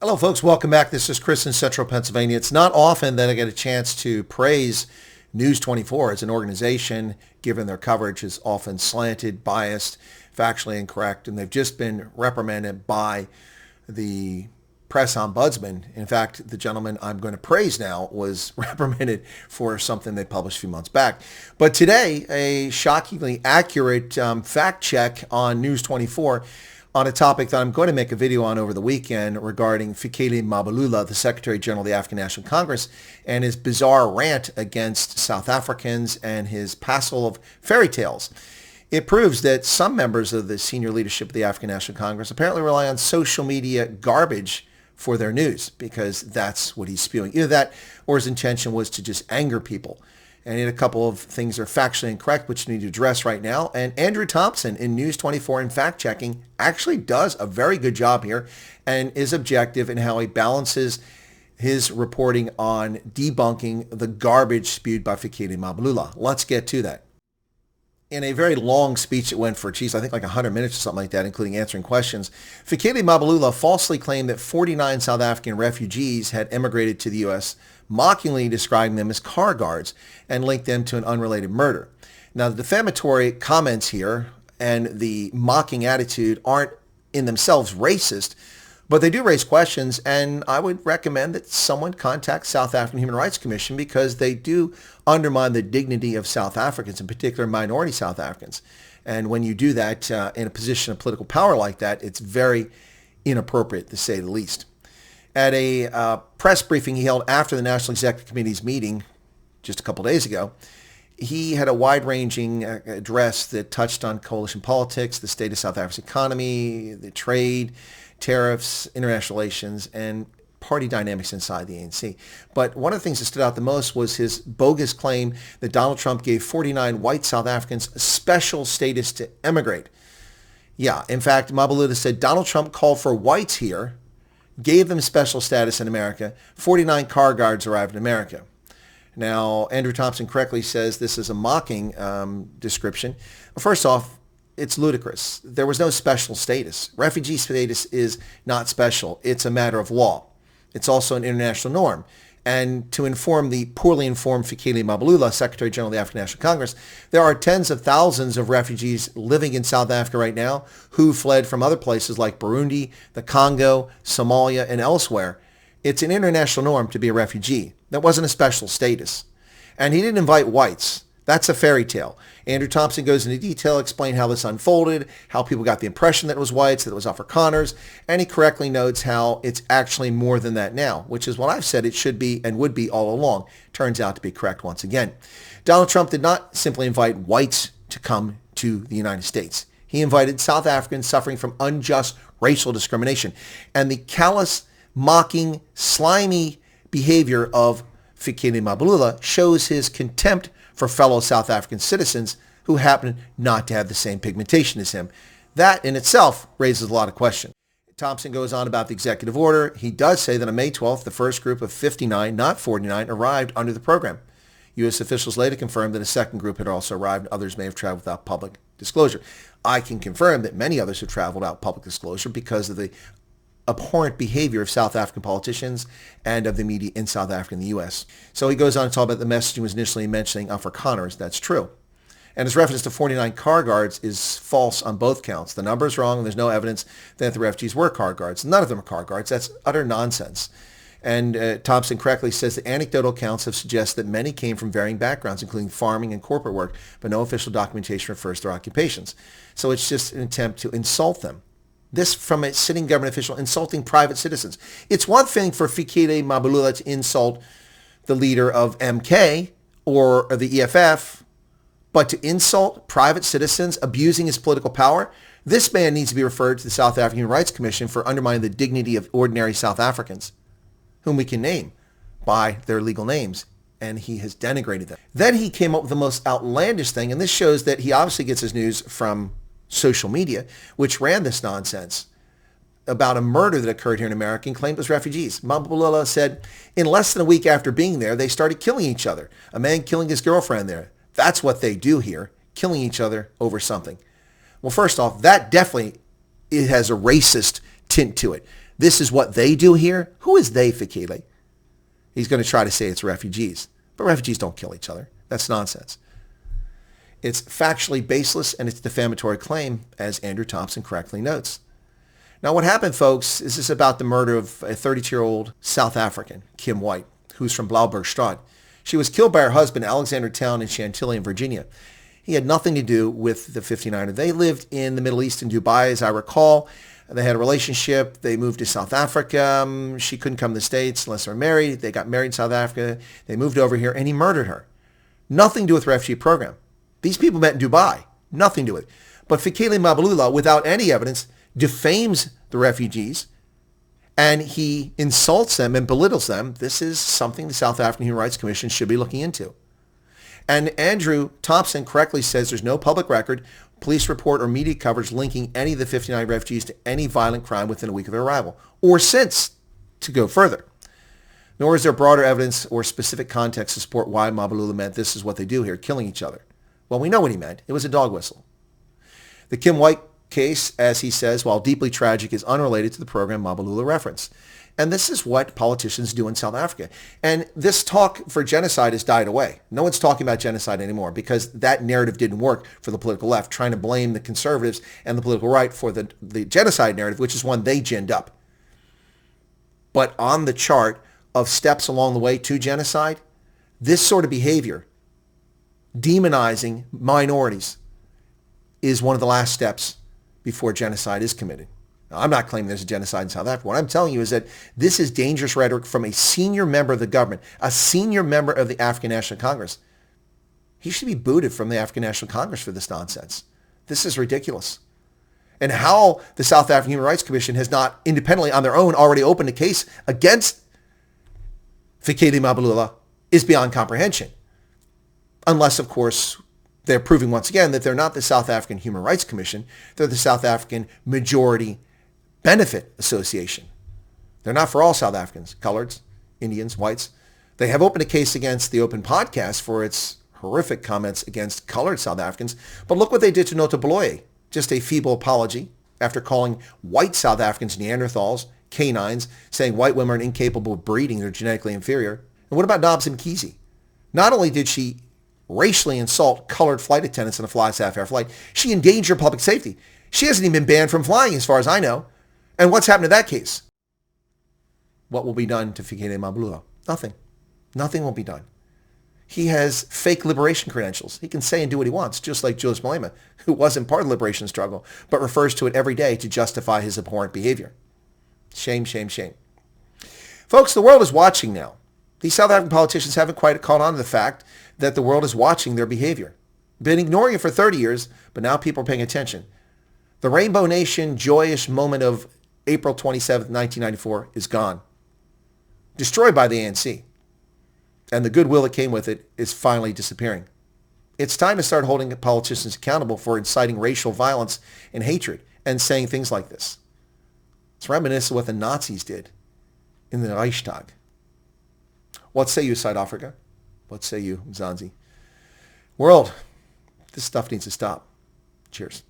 Hello, folks. Welcome back. This is Chris in Central Pennsylvania. It's not often that I get a chance to praise News 24 as an organization, given their coverage is often slanted, biased, factually incorrect, and they've just been reprimanded by the press ombudsman. In fact, the gentleman I'm going to praise now was reprimanded for something they published a few months back. But today, a shockingly accurate fact check on News 24 on a topic that I'm going to make a video on over the weekend regarding Fikle Mbalula, the Secretary General of the African National Congress, and his bizarre rant against South Africans and his passel of fairy tales. It proves that some members of the senior leadership of the African National Congress apparently rely on social media garbage for their news, because that's what he's spewing. Either that or his intention was to just anger people. And a couple of things are factually incorrect, which you need to address right now. And Andrew Thompson in News 24 in fact-checking actually does a very good job here and is objective in how he balances his reporting on debunking the garbage spewed by Fikle Mbalula. Let's get to that. In a very long speech that went for, I think like 100 minutes or something like that, including answering questions, Fikle Mbalula falsely claimed that 49 South African refugees had immigrated to the U.S., mockingly describing them as car guards and linked them to an unrelated murder. Now, the defamatory comments here and the mocking attitude aren't in themselves racist, but they do raise questions, and I would recommend that someone contact South African Human Rights Commission, because they do undermine the dignity of South Africans, in particular minority South Africans. And when you do that in a position of political power like that, it's very inappropriate, to say the least. At a press briefing he held after the National Executive Committee's meeting just a couple days ago, he had a wide-ranging address that touched on coalition politics, the state of South Africa's economy, the trade, tariffs, international relations, and party dynamics inside the ANC. But one of the things that stood out the most was his bogus claim that Donald Trump gave 49 white South Africans special status to emigrate. Yeah, in fact, Mbalula said Donald Trump called for whites here, gave them special status in America. 49 car guards arrived in America. Now, Andrew Thompson correctly says this is a mocking description. First off, it's ludicrous. There was no special status. Refugee status is not special. It's a matter of law. It's also an international norm. And to inform the poorly informed Fikle Mbalula, Secretary General of the African National Congress, there are tens of thousands of refugees living in South Africa right now who fled from other places like Burundi, the Congo, Somalia, and elsewhere. It's an international norm to be a refugee. That wasn't a special status. And he didn't invite whites. That's a fairy tale. Andrew Thompson goes into detail, explain how this unfolded, how people got the impression that it was whites, that it was Afrikaners, and he correctly notes how it's actually more than that now, which is what I've said it should be and would be all along. Turns out to be correct once again. Donald Trump did not simply invite whites to come to the United States. He invited South Africans suffering from unjust racial discrimination. And the callous, mocking, slimy behavior of Fikle Mbalula shows his contempt for fellow South African citizens who happen not to have the same pigmentation as him. That in itself raises a lot of questions. Thompson goes on about the executive order. He does say that on May 12th, the first group of 59, not 49, arrived under the program. U.S. officials later confirmed that a second group had also arrived. Others may have traveled without public disclosure. I can confirm that many others have traveled without public disclosure because of the abhorrent behavior of South African politicians and of the media in South Africa and the U.S. So he goes on to talk about the messaging was initially mentioning Afrikaners. That's true. And his reference to 49 car guards is false on both counts. The number is wrong, and there's no evidence that the refugees were car guards. None of them are car guards. That's utter nonsense. And Thompson correctly says the anecdotal accounts have suggested that many came from varying backgrounds, including farming and corporate work, but no official documentation refers to their occupations. So it's just an attempt to insult them. This from a sitting government official insulting private citizens. It's one thing for Fikle Mbalula to insult the leader of MK or the EFF, but to insult private citizens, abusing his political power, this man needs to be referred to the South African Human Rights Commission for undermining the dignity of ordinary South Africans, whom we can name by their legal names, and he has denigrated them. Then he came up with the most outlandish thing, and this shows that he obviously gets his news from social media, which ran this nonsense about a murder that occurred here in America and claimed it was refugees. Mbalula said, in less than a week after being there, they started killing each other. A man killing his girlfriend there. That's what they do here, killing each other over something. Well, first off, that definitely it has a racist tint to it. This is what they do here. Who is they, Fikle? He's going to try to say it's refugees. But refugees don't kill each other. That's nonsense. It's factually baseless and it's defamatory claim, as Andrew Thompson correctly notes. Now what happened, folks, is this about the murder of a 32-year-old South African, Kim Wyatt, who's from Blaubergstraat. She was killed by her husband, Alexander Town, in Chantilly, in Virginia. He had nothing to do with the 59er. They lived in the Middle East in Dubai, as I recall. They had a relationship. They moved to South Africa. She couldn't come to the States unless they were married. They got married in South Africa. They moved over here, and he murdered her. Nothing to do with the refugee program. These people met in Dubai. Nothing to do with it. But Fikle Mbalula, without any evidence, defames the refugees, and he insults them and belittles them. This is something the South African Human Rights Commission should be looking into. And Andrew Thompson correctly says there's no public record, police report, or media coverage linking any of the 59 refugees to any violent crime within a week of their arrival, or since, to go further. Nor is there broader evidence or specific context to support why Mbalula meant this is what they do here, killing each other. Well, we know what he meant. It was a dog whistle. The Kim Wyatt case, as he says, while deeply tragic, is unrelated to the program Mbalula referenced. And this is what politicians do in South Africa. And this talk for genocide has died away. No one's talking about genocide anymore because that narrative didn't work for the political left, trying to blame the conservatives and the political right for the genocide narrative, which is one they ginned up. But on the chart of steps along the way to genocide, this sort of behavior, demonizing minorities, is one of the last steps before genocide is committed. Now, I'm not claiming there's a genocide in South Africa. What I'm telling you is that this is dangerous rhetoric from a senior member of the government, a senior member of the African National Congress. He should be booted from the African National Congress for this nonsense. This is ridiculous. And how the South African Human Rights Commission has not independently on their own already opened a case against Fikle Mbalula is beyond comprehension. Unless, of course, they're proving once again that they're not the South African Human Rights Commission. They're the South African Majority Benefit Association. They're not for all South Africans, coloreds, Indians, whites. They have opened a case against the Open Podcast for its horrific comments against colored South Africans. But look what they did to Nota Baloyi. Just a feeble apology after calling white South Africans Neanderthals, canines, saying white women are incapable of breeding, they're genetically inferior. And what about Dobbs Mkhize? Not only did she racially insult colored flight attendants on a Fly South Air flight, she endangered public safety. She hasn't even been banned from flying as far as I know. And what's happened to that case? What will be done to Fikle Mbalula? Nothing. Nothing will be done. He has fake liberation credentials. He can say and do what he wants, just like Julius Malema, who wasn't part of the liberation struggle, but refers to it every day to justify his abhorrent behavior. Shame, shame, shame. Folks, the world is watching now. These South African politicians haven't quite caught on to the fact that the world is watching their behavior. Been ignoring it for 30 years, but now people are paying attention. The Rainbow Nation joyous moment of April 27, 1994 is gone. Destroyed by the ANC. And the goodwill that came with it is finally disappearing. It's time to start holding politicians accountable for inciting racial violence and hatred and saying things like this. It's reminiscent of what the Nazis did in the Reichstag. What say you, South Africa? What say you, Mzansi? World, this stuff needs to stop. Cheers.